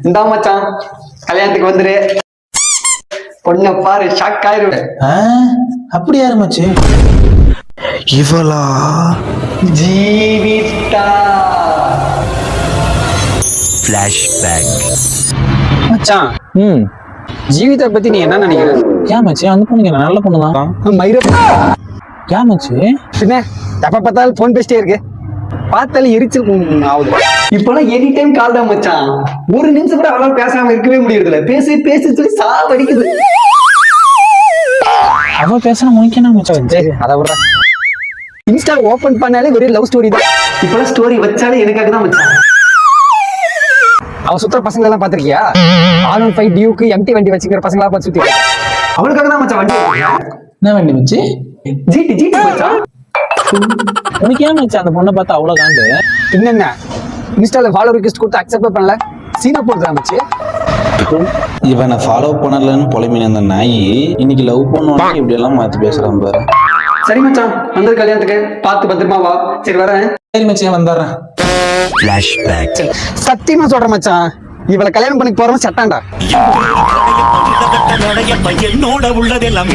இந்தா மச்சான் கல்யாணத்துக்கு வந்துரு. பொண்ணை பாரு, ஷாக் ஆயிருவேன். அப்படி யாரு மச்சி? இவளா? ஜீவிதா. ஃபிளாஷ்பேக். மச்சான், ஜீவிதா பத்தி நீ என்ன நினைக்கிற? ஏன் மச்சி, அந்த பொண்ணுங்க நல்ல பொண்ணுதான். மயிரப்பா. ஏன் மச்சி? பின்ன எப்ப பார்த்தாலும் போன் பேசிட்டே இருக்கு, பார்த்தாலும் எரிச்சல் ஆகுது. இப்பெல்லாம் எனி டைம் கால் தான் மச்சான். ஒரு நிமிஷம் கூட அவளால பேசாம இருக்கவே முடியறதில்ல. பேசி பேசி சொல்லி சாவடிக்குது. அவ பேசினா உனக்கு என்ன மச்சான்? அதை விட இன்ஸ்டா ஓபன் பண்ணாலே ஒரே லவ் ஸ்டோரி தான். இப்பெல்லாம் ஸ்டோரி வச்சாலே எனக்காக தான் மச்சான். அவ சுத்துற பசங்க எல்லாம் பாத்திருக்கியா? R15 டியூக்கு எம்டி வண்டி வச்சுக்கிற பசங்க எல்லாம் பார்த்து சுத்தி அவளுக்காக தான் மச்சான் வண்டி. என்ன வண்டி மச்சி? ஜிடி ஜிடி மச்சான். உனக்கு ஏன் மச்சான் அந்த பொண்ணை பார்த்தா அவ்வளவு காண்டு? என்னென்ன இன்ஸ்டால ஃபாலோ ரிக்வெஸ்ட் கொடுத்து அக்செப்ட் பண்ணல, சீனா போடுறா மச்சி. இவனை ஃபாலோ பண்ணலன்னு புலம்பின அந்த நாய் இன்னைக்கு லவ் பண்ணுவாங்க இப்படி எல்லாம் மாத்தி பேசுறான் பாரு. சரி மச்சான், வந்து கல்யாணத்துக்கு பார்த்து பத்திரமா வா. சரி வரேன். சரி மச்சான், வந்துடுறேன். ஃபிளாஷ்பேக். சத்தியமா சொல்றேன் மச்சான், இவளை கல்யாணம் பண்ணி போறவன் சட்டான்டா. என்னோட உள்ளதெல்லாம்